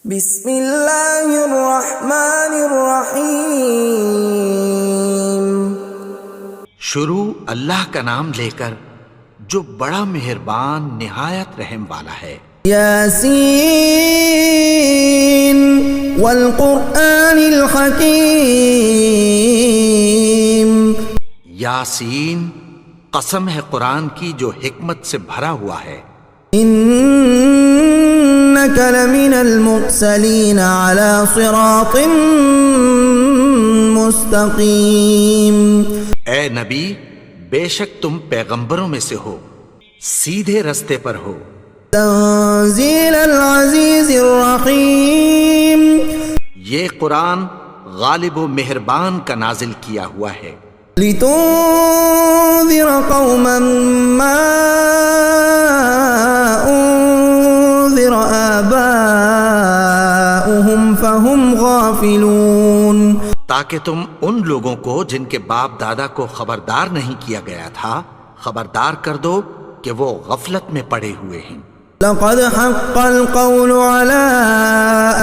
بسم اللہ الرحمن الرحیم۔ شروع اللہ کا نام لے کر جو بڑا مہربان نہایت رحم والا ہے۔ یاسین والقرآن الحکیم۔ یاسین، قسم ہے قرآن کی جو حکمت سے بھرا ہوا ہے۔ انک لمن المرسلین علی صراط مستقیم۔ اے نبی، بے شک تم پیغمبروں میں سے ہو، سیدھے رستے پر ہو۔ تنزیل العزیز الرحیم۔ یہ قرآن غالب و مہربان کا نازل کیا ہوا ہے۔ لتنذر قوما ما انذر آباؤهم فهم غافلون۔ تاکہ تم ان لوگوں کو جن کے باپ دادا کو خبردار نہیں کیا گیا تھا خبردار کر دو کہ وہ غفلت میں پڑے ہوئے ہیں۔ لقد حق القول على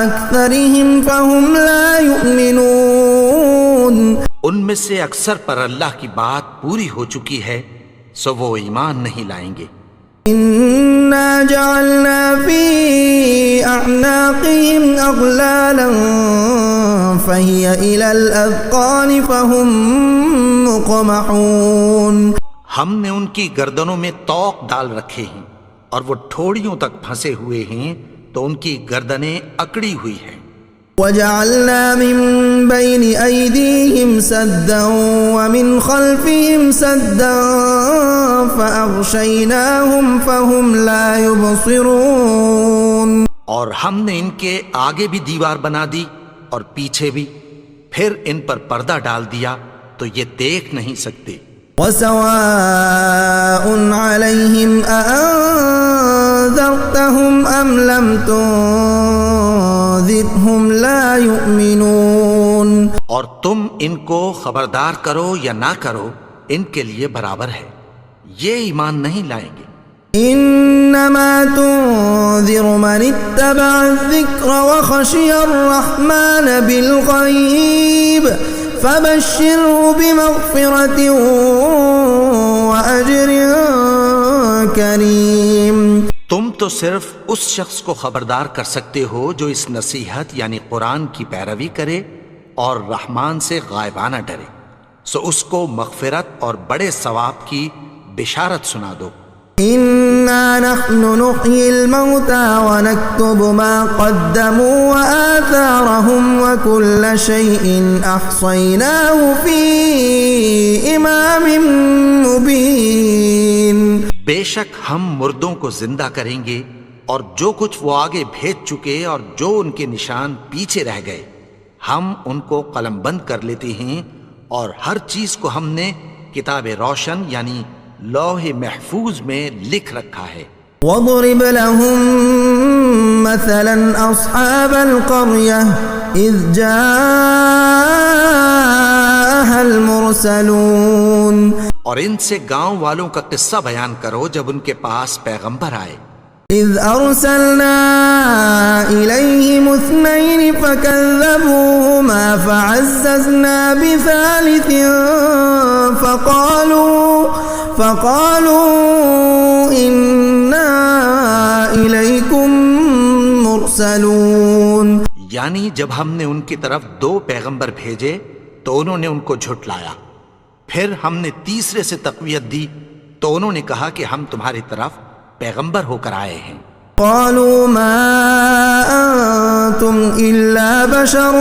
أكثرهم فهم لا يؤمنون۔ ان میں سے اکثر پر اللہ کی بات پوری ہو چکی ہے سو وہ ایمان نہیں لائیں گے۔ إنا جعلنا في أعناقهم أغلالا فهي إلى الأذقان فهم مقمحون۔ ہم نے ان کی گردنوں میں طوق ڈال رکھے ہیں اور وہ ٹھوڑیوں تک پھنسے ہوئے ہیں تو ان کی گردنیں اکڑی ہوئی ہیں۔ وجعلنا من بين أيديهم سدا ومن خلفهم سدا فأغشيناهم فهم لا يبصرون۔ اور ہم نے ان کے آگے بھی دیوار بنا دی اور پیچھے بھی، پھر ان پر پردہ ڈال دیا تو یہ دیکھ نہیں سکتے۔ وسواء عليهم أأنذرتهم أم لم تنذرهم لا يؤمنون۔ اور تم ان کو خبردار کرو یا نہ کرو ان کے لیے برابر ہے، یہ ایمان نہیں لائیں گے۔ انما تنذر من اتبع الذکر وخشی الرحمن بالغیب فبشره بمغفرة وأجر کریم۔ تم تو صرف اس شخص کو خبردار کر سکتے ہو جو اس نصیحت یعنی قرآن کی پیروی کرے اور رحمان سے غائبانہ ڈرے، سو اس کو مغفرت اور بڑے ثواب کی بشارت سنا دو۔ انا نحن نحيي الموتى ونكتب ما قدموا وآثارهم وكل شيء احصيناه في امام مبين۔ بے شک ہم مردوں کو زندہ کریں گے اور جو کچھ وہ آگے بھیج چکے اور جو ان کے نشان پیچھے رہ گئے ہم ان کو قلم بند کر لیتے ہیں، اور ہر چیز کو ہم نے کتاب روشن یعنی لوح محفوظ میں لکھ رکھا ہے۔ وَاضْرِبْ لَهُمْ مَثَلًا أَصْحَابَ الْقَرْيَةِ إِذْ جَاءَهَا الْمُرْسَلُونَ۔ اور ان سے گاؤں والوں کا قصہ بیان کرو جب ان کے پاس پیغمبر آئے۔ إِذْ أَرْسَلْنَا إِلَيْهِمُ اثْنَيْنِ فَكَذَّبُوهُمَا فَعَزَّزْنَا بِثَالِثٍ فَقَالُوا إِنَّا إِلَيْكُمْ مُرْسَلُونَ۔ یعنی جب ہم نے ان کی طرف 2 پیغمبر بھیجے تو انہوں نے ان کو جھٹلایا، پھر ہم نے تیسرے سے تقویت دی تو انہوں نے کہا کہ ہم تمہاری طرف پیغمبر ہو کر آئے ہیں۔ قالوا ما أنتم إلا بشر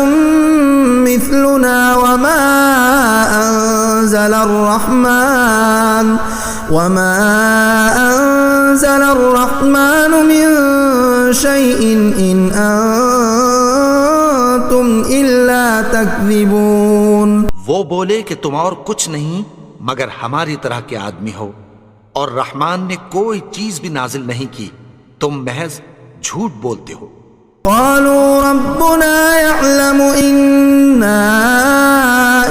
مثلنا وما أنزل الرحمن من شيء إن أنتم إلا تكذبون۔ وہ بولے کہ تم اور کچھ نہیں مگر ہماری طرح کے آدمی ہو، اور رحمان نے کوئی چیز بھی نازل نہیں کی، تم محض جھوٹ بولتے ہو۔ قالوا ربنا يعلم إنا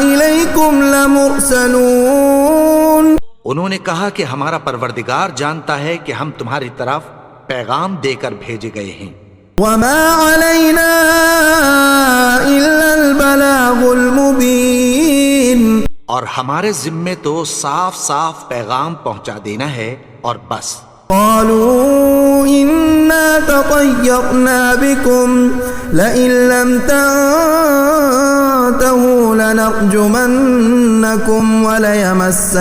إليكم لمرسلون۔ انہوں نے کہا کہ ہمارا پروردگار جانتا ہے کہ ہم تمہاری طرف پیغام دے کر بھیجے گئے ہیں۔ وما علينا ہمارے ذمے تو صاف صاف پیغام پہنچا دینا ہے اور بس. قالوا إنا تطيرنا بكم لئن لم تنتهوا لنرجمنكم وليمسنكم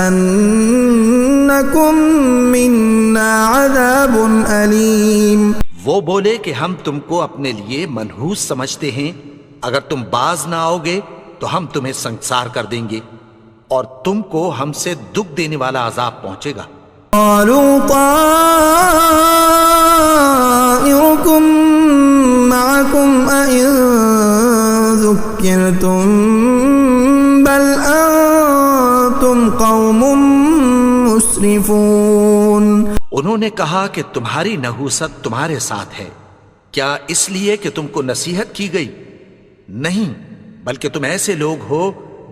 منا عذاب أليم. وہ بولے کہ ہم تم کو اپنے لیے منحوس سمجھتے ہیں، اگر تم باز نہ آؤ گے تو ہم تمہیں سنگسار کر دیں گے اور تم کو ہم سے دکھ دینے والا عذاب پہنچے گا. قالوا طائركم معكم أئن ذكرتم بل أنتم قوم مسرفون. انہوں نے کہا کہ تمہاری نحوست تمہارے ساتھ ہے، کیا اس لیے کہ تم کو نصیحت کی گئی؟ نہیں، بلکہ تم ایسے لوگ ہو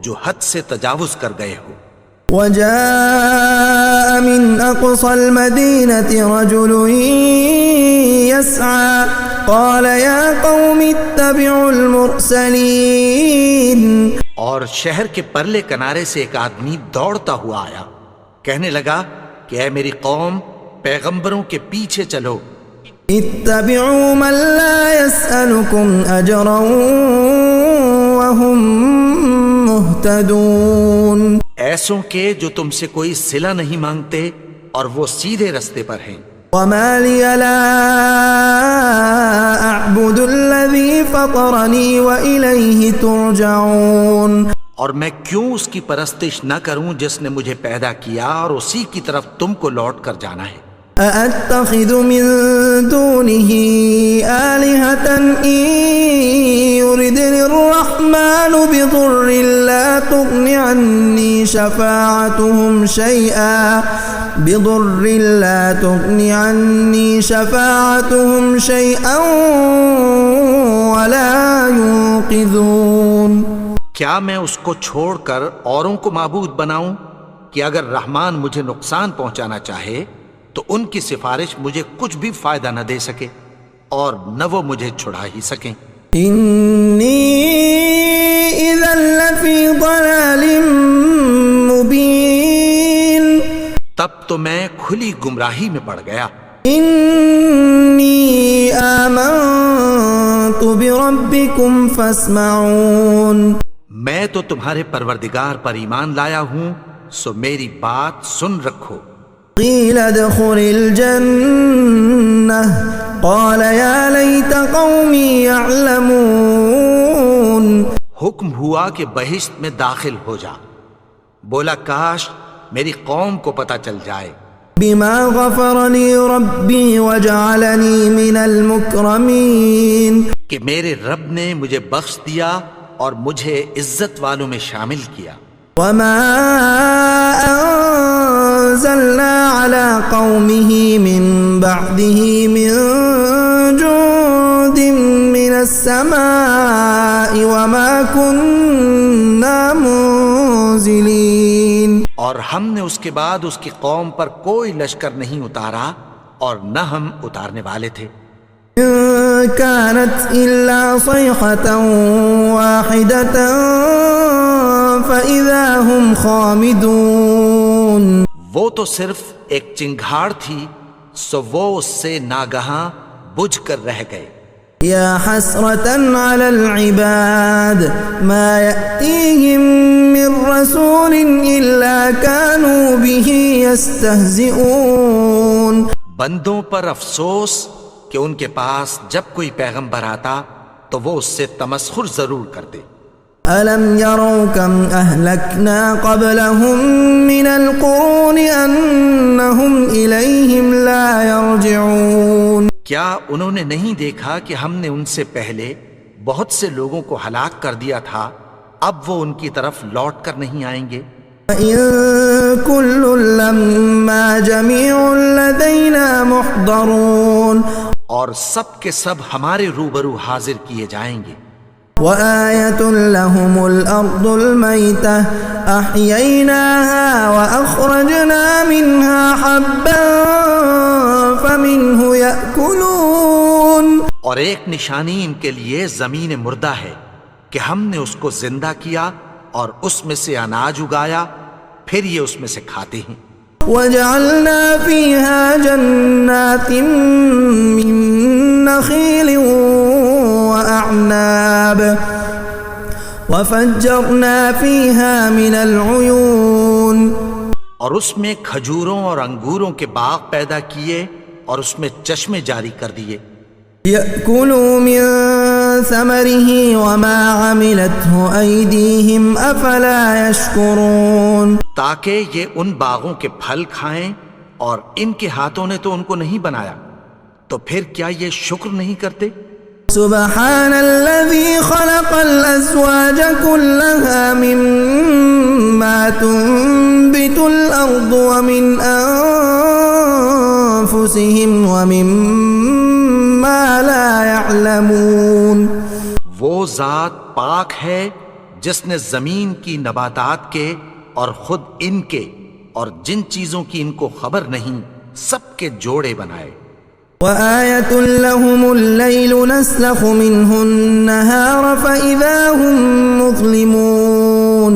جو حد سے تجاوز کر گئے ہو. وجاء من أقصى المدينة رجل يسعى قال يا قوم اتبعوا المرسلين. اور شہر کے پرلے کنارے سے ایک آدمی دوڑتا ہوا آیا، کہنے لگا کہ اے میری قوم، پیغمبروں کے پیچھے چلو. اتبعوا من لا يسألكم أجرا وهم مهتدون. ایسوں کے جو تم سے کوئی صلہ نہیں مانگتے اور وہ سیدھے رستے پر ہیں. وما لي لا أعبد الذي فطرني وإليه ترجعون. اور میں کیوں اس کی پرستش نہ کروں جس نے مجھے پیدا کیا اور اسی کی طرف تم کو لوٹ کر جانا ہے. أأتخذ من دونه آلهة إن يردني الرحمن بضر لا تغن عني شفاعتهم شيئا ولا ينقذون. کیا میں اس کو چھوڑ کر اوروں کو معبود بناؤں کہ اگر رحمان مجھے نقصان پہنچانا چاہے تو ان کی سفارش مجھے کچھ بھی فائدہ نہ دے سکے اور نہ وہ مجھے چھڑا ہی سکیں. انی اذا لفی ضلال مبین. تب تو میں کھلی گمراہی میں پڑ گیا. انی آمنت بربکم فاسمعون. میں تو تمہارے پروردگار پر ایمان لایا ہوں، سو میری بات سن رکھو. قیل ادخل الجنة قال یا لیت قومی یعلمون. حکم ہوا کہ بہشت میں داخل ہو جا. بولا کاش میری قوم کو پتہ چل جائے. بما غفر لی ربی وجعلنی من المکرمین. کہ میرے رب نے مجھے بخش دیا اور مجھے عزت والوں میں شامل کیا. وما انزلنا على قومه من بعده من جند من السماء وما كنا منزلين. اور ہم نے اس کے بعد اس کی قوم پر کوئی لشکر نہیں اتارا اور نہ ہم اتارنے والے تھے. كانت إلا صيحة واحدة فإذا هم خامدون. وہ تو صرف ایک چنگھاڑ تھی، سو وہ اس سے ناگہاں بجھ کر رہ گئے. یا حسرة على العباد ما يأتيهم من رسول إلا كانوا به يستهزئون. بندوں پر افسوس کہ ان کے پاس جب کوئی پیغمبر آتا تو وہ اس سے تمسخر ضرور کرتے. أَلَمْ يَرَوْا كَمْ أَهْلَكْنَا قَبْلَهُمْ مِنَ الْقُرُونِ أَنَّهُمْ إِلَيْهِمْ لَا يَرْجِعُونَ. کیا انہوں نے نہیں دیکھا کہ ہم نے ان سے پہلے بہت سے لوگوں کو ہلاک کر دیا تھا، اب وہ ان کی طرف لوٹ کر نہیں آئیں گے. إِن كُلٌّ لَّمَّا جَمِيعٌ لَّدَيْنَا مُحْضَرُونَ. اور سب کے سب ہمارے روبرو حاضر کیے جائیں گے. وآية لهم الأرض الميتة أحييناها وأخرجنا منها حبا فمنه يأكلون. اور ایک نشانی ان کے لیے زمین مردہ ہے کہ ہم نے اس کو زندہ کیا اور اس میں سے اناج اگایا، پھر یہ اس میں سے کھاتے ہیں۔ وجعلنا فيها جنات من نخيل وأعناب وفجرنا فيها من العيون، اور اس میں کھجوروں اور انگوروں کے باغ پیدا کیے اور اس میں چشمے جاری کر دیے۔ يأكلوا من ثمره وما عملته أيديهم أفلا يشكرون، تاکہ یہ ان باغوں کے پھل کھائیں، اور ان کے ہاتھوں نے تو ان کو نہیں بنایا، تو پھر کیا یہ شکر نہیں کرتے؟ سبحان الذي خلق الأزواج كلها مما تنبت الأرض ومن أنفسهم ومما لا يعلمون، وہ ذات پاک ہے جس نے زمین کی نباتات کے اور خود ان کے اور جن چیزوں کی ان کو خبر نہیں سب کے جوڑے بنائے۔ وآية لهم الليل نسلخ منه النهار فإذا هم مظلمون،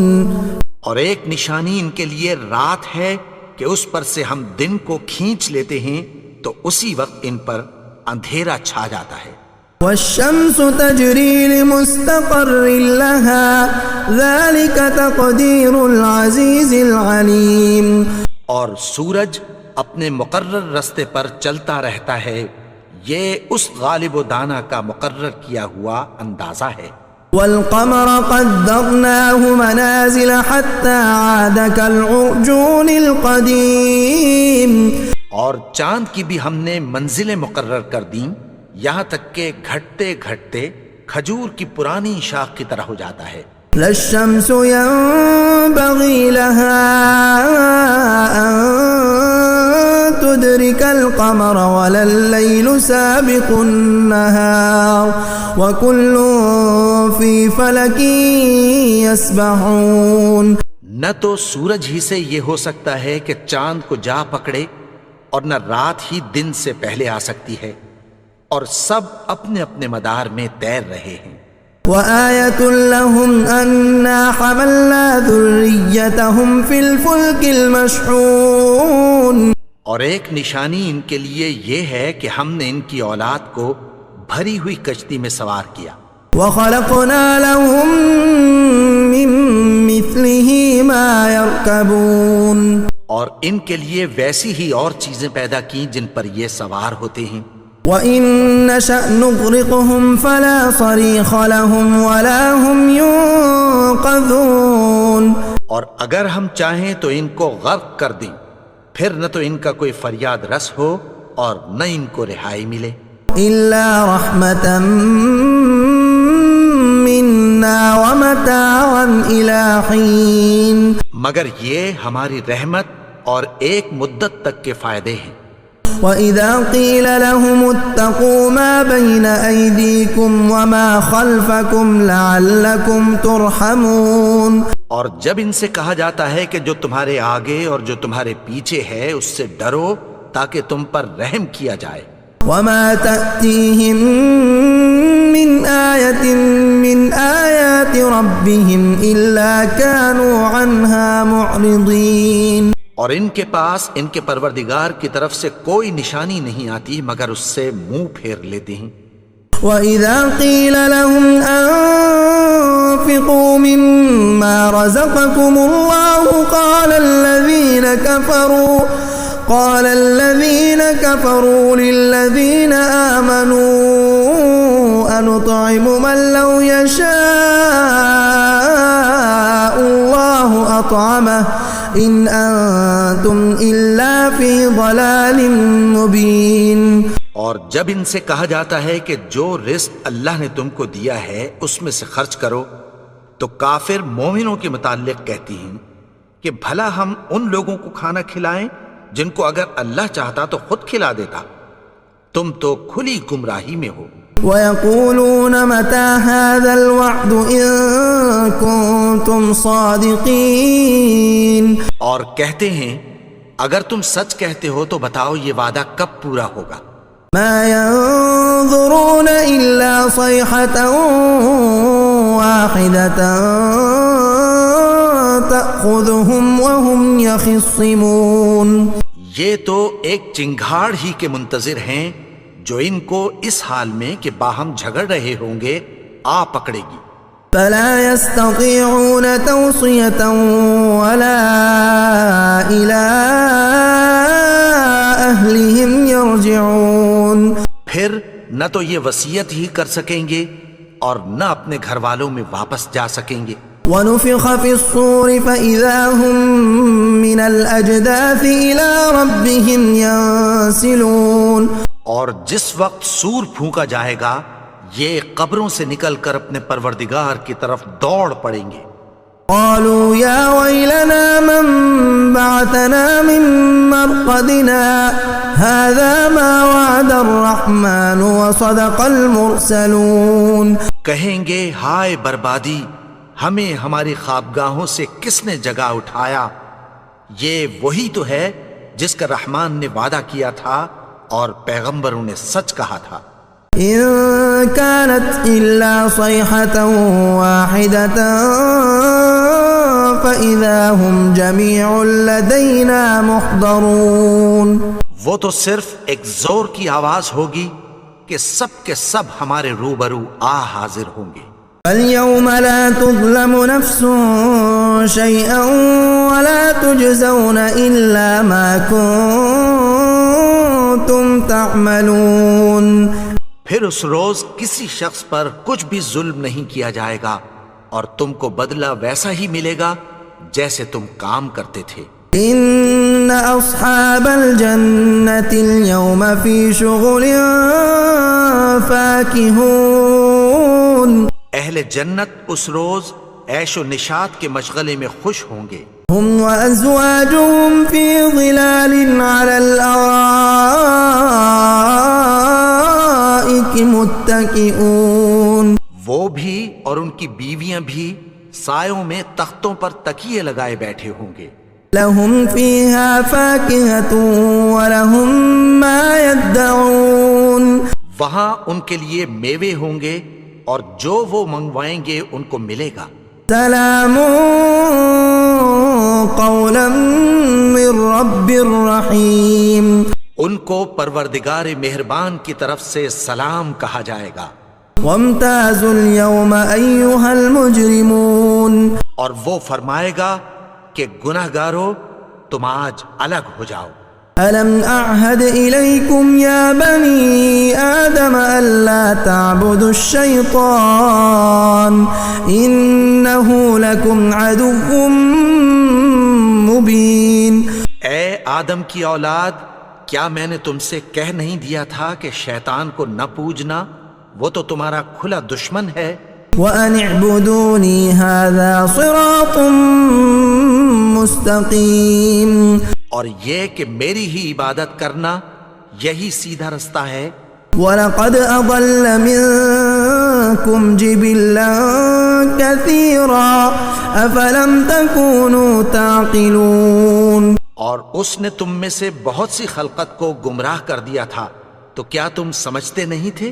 اور ایک نشانی ان کے لیے رات ہے کہ اس پر سے ہم دن کو کھینچ لیتے ہیں تو اسی وقت ان پر اندھیرا چھا جاتا ہے۔ والشمس تجري لمستقر لها ذلك تقدير العزيز العليم، اور سورج اپنے مقرر رستے پر چلتا رہتا ہے، یہ اس غالب و دانا کا مقرر کیا ہوا اندازہ ہے۔ والقمر قدرناه منازل حتى عاد كالعرجون القديم، اور چاند کی بھی ہم نے منزلیں مقرر کر دیں، یہاں تک کہ گھٹتے گھٹتے کھجور کی پرانی شاخ کی طرح ہو جاتا ہے۔ لا الشمس ينبغي لها أن تدرك القمر ولا الليل سابق النهار وكل في فلك يسبحون، نہ تو سورج ہی سے یہ ہو سکتا ہے کہ چاند کو جا پکڑے، اور نہ رات ہی دن سے پہلے آ سکتی ہے، اور سب اپنے اپنے مدار میں تیر رہے ہیں۔ وآية لهم أنا حملنا ذريتهم في الفلك المشحون، اور ایک نشانی ان کے لیے یہ ہے کہ ہم نے ان کی اولاد کو بھری ہوئی کشتی میں سوار کیا۔ وخلقنا لهم من مثله ما يركبون، اور ان کے لیے ویسی ہی اور چیزیں پیدا کی جن پر یہ سوار ہوتے ہیں۔ وَإِن نَّشَأْ نُغْرِقْهُمْ فَلَا صَرِيخَ لَهُمْ وَلَا هُمْ يُنقَذُونَ، اور اگر ہم چاہیں تو ان کو غرق کر دیں، پھر نہ تو ان کا کوئی فریاد رس ہو اور نہ ان کو رہائی ملے۔ إِلَّا رَحْمَةً مِّنَّا وَمَتَاعًا إِلَىٰ حِينٍ، مگر یہ ہماری رحمت اور ایک مدت تک کے فائدے ہیں۔ وَإِذَا قِيلَ لَهُمُ اتَّقُوا مَا بَيْنَ أَيْدِيكُمْ وَمَا خَلْفَكُمْ لَعَلَّكُمْ تُرْحَمُونَ، اور جب ان سے کہا جاتا ہے کہ جو تمہارے آگے اور جو تمہارے پیچھے ہے اس سے ڈرو تاکہ تم پر رحم کیا جائے۔ وَمَا تَأْتِيهِم مِّنْ آيَةٍ مِّنْ آيَاتِ رَبِّهِمْ إِلَّا كَانُوا عَنْهَا مُعْرِضِينَ، اور ان کے پاس ان کے پروردگار کی طرف سے کوئی نشانی نہیں آتی مگر اس سے منہ پھیر لیتے ہیں۔ وَإِذَا قِيلَ لَهُمْ أَنفِقُوا مِمَّا رَزَقَكُمُ اللَّهُ قَالَ الَّذِينَ كَفَرُوا لِلَّذِينَ آمَنُوا أَنُطْعِمُ مَن لَّوْ يَشَاءُ اللَّهُ أَطْعَمَهُ إِنْ أَنتُمْ إِلَّا فِي ضَلَالٍ مُّبِينٍ، اور جب ان سے کہا جاتا ہے کہ جو رزق اللہ نے تم کو دیا ہے اس میں سے خرچ کرو، تو کافر مومنوں کے متعلق کہتی ہیں کہ بھلا ہم ان لوگوں کو کھانا کھلائیں جن کو اگر اللہ چاہتا تو خود کھلا دیتا، تم تو کھلی گمراہی میں ہو۔ وَيَقُولُونَ مَتَىٰ هَٰذَا الْوَعْدُ إِن كُنتُمْ صَادِقِينَ، اور کہتے ہیں اگر تم سچ کہتے ہو تو بتاؤ یہ وعدہ کب پورا ہوگا۔ مَا يَنظُرُونَ إِلَّا صَيْحَةً وَاحِدَةً تأخذهم وهم يخصمون. یہ تو ایک چنگھاڑ ہی کے منتظر ہیں جو ان کو اس حال میں کہ باہم جھگڑ رہے ہوں گے آ پکڑے گی. فلا يستطيعون توصية ولا إلى أهلهم يرجعون. پھر نہ تو یہ وصیت ہی کر سکیں گے اور نہ اپنے گھر والوں میں واپس جا سکیں گے. ونفخ في الصور فإذا هم من الأجداث إلى ربهم ينسلون. اور جس وقت سور پھونکا جائے گا یہ قبروں سے نکل کر اپنے پروردگار کی طرف دوڑ پڑیں گے. قالوا يا ويلنا من بعثنا من مرقدنا هذا ما وعد الرحمن وصدق المرسلون. کہیں گے ہائے بربادی، ہمیں ہماری خوابگاہوں سے کس نے جگا اٹھایا؟ یہ وہی تو ہے جس کا رحمان نے وعدہ کیا تھا اور پیغمبروں نے سچ کہا تھا. إن كانت إلا صيحة واحدة فإذا هم جميع لدينا محضرون. وہ تو صرف ایک زور کی آواز ہوگی کہ سب کے سب ہمارے روبرو حاضر ہوں گے. اليوم لا تظلم نفس شيئا ولا تجزون إلا ما كنتم تعملون. پھر اس روز کسی شخص پر کچھ بھی ظلم نہیں کیا جائے گا اور تم کو بدلہ ویسا ہی ملے گا جیسے تم کام کرتے تھے. ان اصحاب الجنة اليوم في شغل فاكهون. اہل جنت اس روز عیش و نشاط کے مشغلے میں خوش ہوں گے. هم وازواجهم في ظلال على الارائك متكئون. وہ بھی اور ان کی بیویاں بھی سایوں میں تختوں پر تکیے لگائے بیٹھے ہوں گے. لهم فيها فاكهة ولهم ما يدعون. وہاں ان کے لیے میوے ہوں گے اور جو وہ منگوائیں گے ان کو ملے گا. سلام قولا من رب الرحیم. ان کو پروردگار مہربان کی طرف سے سلام کہا جائے گا. وامتازوا اليوم ایها المجرمون. اور وہ فرمائے گا کہ گناہگارو تم آج الگ ہو جاؤ. ألم أعهد إليكم يا بني آدم ألا تعبدوا الشيطان إنه لكم عدو مبين. اے آدم کی اولاد، کیا میں نے تم سے کہہ نہیں دیا تھا کہ شیطان کو نہ پوجنا؟ وہ تو تمہارا کھلا دشمن ہے. وأن اعبدوني هذا صراط مستقيم. اور یہ کہ میری ہی عبادت کرنا یہی سیدھا رستہ ہے. وَلَقَدْ أَضَلَّ مِنكُمْ جِبِلًّا كَثِيرًا أَفَلَمْ تَكُونُوا تَعْقِلُونَ. اور اس نے تم میں سے بہت سی خلقت کو گمراہ کر دیا تھا، تو کیا تم سمجھتے نہیں تھے؟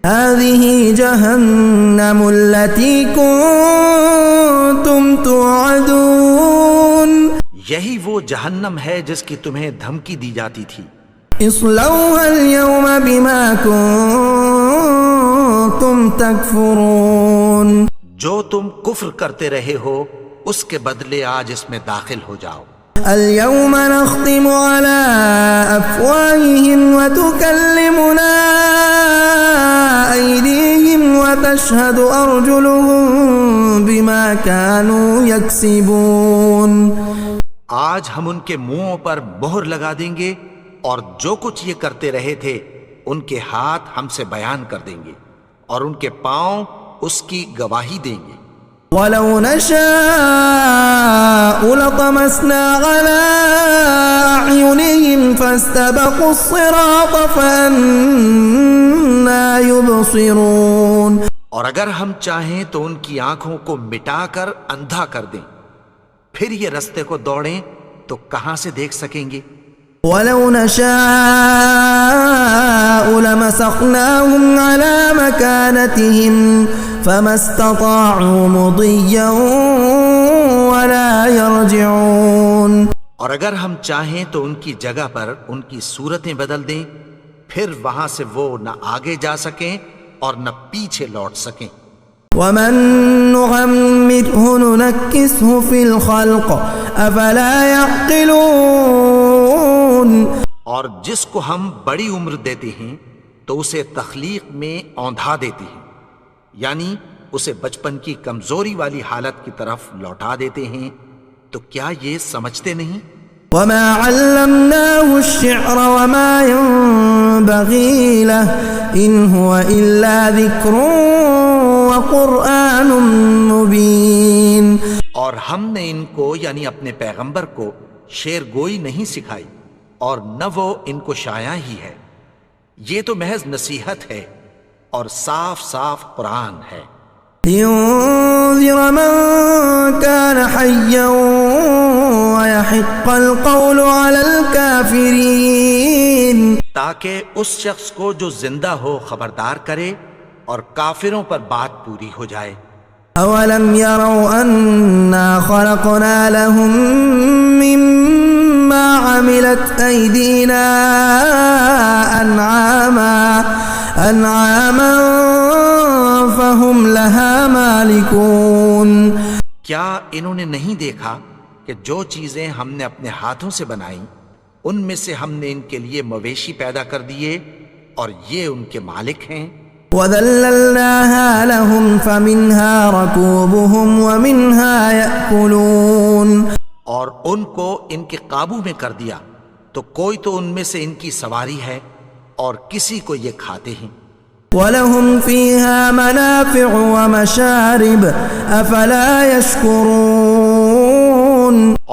هَذِهِ جَهَنَّمُ الَّتِي كُنتُمْ تُوعَدُونَ. یہی وہ جہنم ہے جس کی تمہیں دھمکی دی جاتی تھی. اصلوها اليوم بما كنتم تكفرون. جو تم کفر کرتے رہے ہو اس کے بدلے آج اس میں داخل ہو جاؤ. اليوم نختم على أفواههم وتكلمنا أيديهم وتشهد أرجلهم بما كانوا يكسبون. آج ہم ان کے منہوں پر مہر لگا دیں گے اور جو کچھ یہ کرتے رہے تھے ان کے ہاتھ ہم سے بیان کر دیں گے اور ان کے پاؤں اس کی گواہی دیں گے. وَلَوْ نَشَاءُ لَطَمَسْنَا عَلَىٰ أَعْيُنِهِمْ فَاسْتَبَقُوا الصِّرَاطَ فَأَنَّىٰ يُبْصِرُونَ. اور اگر ہم چاہیں تو ان کی آنکھوں کو مٹا کر اندھا کر دیں، پھر یہ رستے کو دوڑیں تو کہاں سے دیکھ سکیں گے. وَلَوْ نَشَاءُ لَمَسَخْنَاهُمْ عَلَىٰ مَكَانَتِهِمْ فَمَا اسْتَطَاعُوا مُضِيًّا ولا يرجعون. اور اگر ہم چاہیں تو ان کی جگہ پر ان کی صورتیں بدل دیں، پھر وہاں سے وہ نہ آگے جا سکیں اور نہ پیچھے لوٹ سکیں. ومن نعمره ننكسه في الخلق افلا يعقلون. اور جس کو ہم بڑی عمر دیتے ہیں تو اسے تخلیق میں اوندھا دیتے ہیں، یعنی اسے بچپن کی کمزوری والی حالت کی طرف لوٹا دیتے ہیں. تو کیا یہ سمجھتے نہیں؟ وما علمناه الشعر وما ينبغي له ان هو الا ذكر وقرآن مبين. اور ہم نے ان کو یعنی اپنے پیغمبر کو شعر گوئی نہیں سکھائی اور نہ وہ ان کو شایا ہی ہے، یہ تو محض نصیحت ہے اور صاف صاف قرآن ہے. لينذر من كان حيا ويحق القول على الكافرين. تاکہ اس شخص کو جو زندہ ہو خبردار کرے اور کافروں پر بات پوری ہو جائے. اولم يروا انا خلقنا لهم مما عملت ايدينا انعاما فهم لها مالكون. کیا انہوں نے نہیں دیکھا کہ جو چیزیں ہم نے اپنے ہاتھوں سے بنائیں ان میں سے ہم نے ان کے لیے مویشی پیدا کر دیے اور یہ ان کے مالک ہیں. وَذَلَّلْنَاهَا لَهُمْ فَمِنْهَا رَكُوبُهُمْ وَمِنْهَا يَأْكُلُونَ. اور ان کو ان کے قابو میں کر دیا تو کوئی تو ان میں سے ان کی سواری ہے اور کسی کو یہ کھاتے ہیں. وَلَهُمْ فِيهَا مَنَافِعُ وَمَشَارِبُ أَفَلَا يَشْكُرُونَ.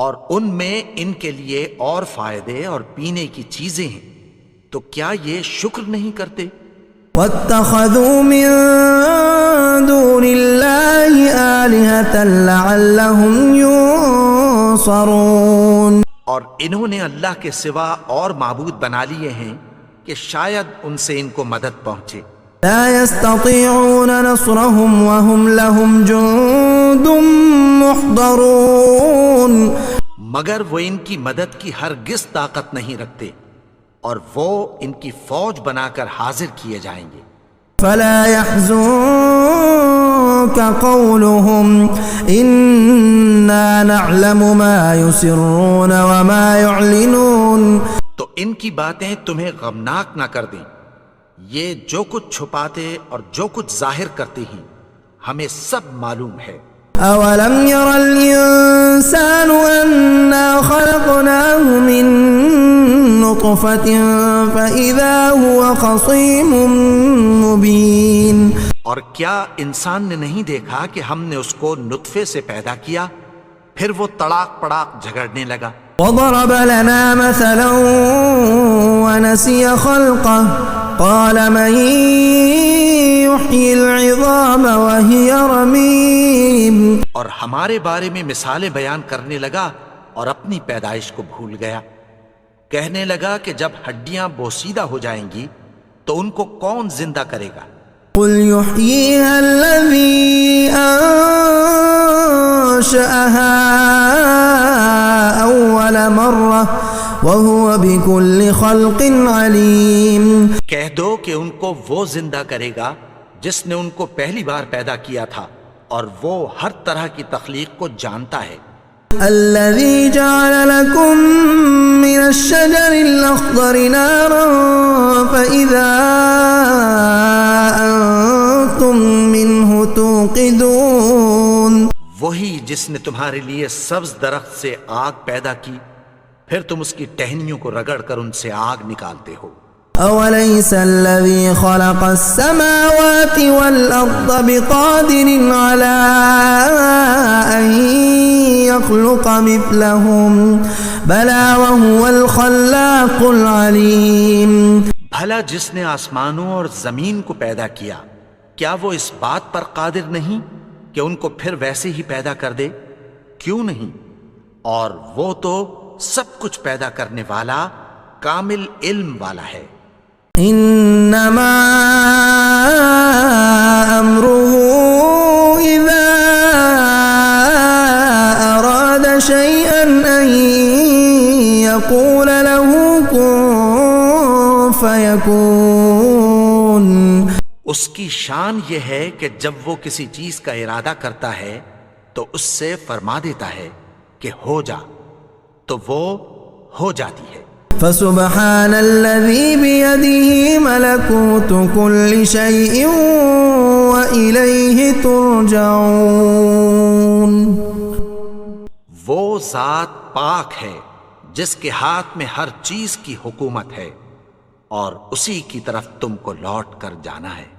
اور ان میں ان کے لیے اور فائدے اور پینے کی چیزیں ہیں، تو کیا یہ شکر نہیں کرتے؟ وَاتَّخَذُوا مِن دُونِ اللَّهِ آلِهَةً لَعَلَّهُمْ يُنصَرُونَ. اور انہوں نے اللہ کے سوا اور معبود بنا لیے ہیں کہ شاید ان سے ان کو مدد پہنچے. لا يستطيعون نصرهم وهم لهم جند محضرون. مگر وہ ان کی مدد کی ہرگز طاقت نہیں رکھتے اور وہ ان کی فوج بنا کر حاضر کیے جائیں گے. فلا يحزنك قولهم إنا نعلم ما يسرون وما يعلنون. تو ان کی باتیں تمہیں غمناک نہ کر دیں، یہ جو کچھ چھپاتے اور جو کچھ ظاہر کرتے ہیں ہمیں سب معلوم ہے. أولم ير الإنسان أنا خلقناه من نطفة فإذا هو خصيم مبين. اور کیا انسان نے نہیں دیکھا کہ ہم نے اس کو نطفے سے پیدا کیا پھر وہ تڑاک پڑاک جھگڑنے لگا. وضرب لنا مثلا ونسي خلقه قال من يحيي العظام وهي رميم. اور ہمارے بارے میں مثالیں بیان کرنے لگا اور اپنی پیدائش کو بھول گیا. کہنے لگا کہ جب ہڈیاں بوسیدہ ہو جائیں گی تو ان کو کون زندہ کرے گا؟ قل يحييها الذي أنشأها أول مرة وهو بكل خلق عليم. کہہ دو کہ ان کو وہ زندہ کرے گا جس نے ان کو پہلی بار پیدا کیا تھا اور وہ ہر طرح کی تخلیق کو جانتا ہے. الذي جعل لكم من الشجر الأخضر نارا فإذا أنتم منه توقدون. وہی جس نے تمہارے لیے سبز درخت سے آگ پیدا کی پھر تم اس کی ٹہنیوں کو رگڑ کر ان سے آگ نکالتے ہو. أوليس الذي خلق السماوات والأرض بقادر على أن يخلق مثلهم بلى وهو الخلاق العليم. بھلا جس نے آسمانوں اور زمین کو پیدا کیا کیا وہ اس بات پر قادر نہیں کہ ان کو پھر ویسے ہی پیدا کر دے؟ کیوں نہیں؟ اور وہ تو سب کچھ پیدا کرنے والا کامل علم والا ہے. انما امره اذا فيكون اس کی شان یہ ہے کہ جب وہ کسی چیز کا ارادہ کرتا ہے تو اس سے فرما دیتا ہے کہ ہو جا، تو وہ ہو جاتی ہے۔ فسبحان الذي بيده ملكوت كل شيء وإليه ترجعون۔ وہ ذات پاک ہے جس کے ہاتھ میں ہر چیز کی حکومت ہے اور اسی کی طرف تم کو لوٹ کر جانا ہے۔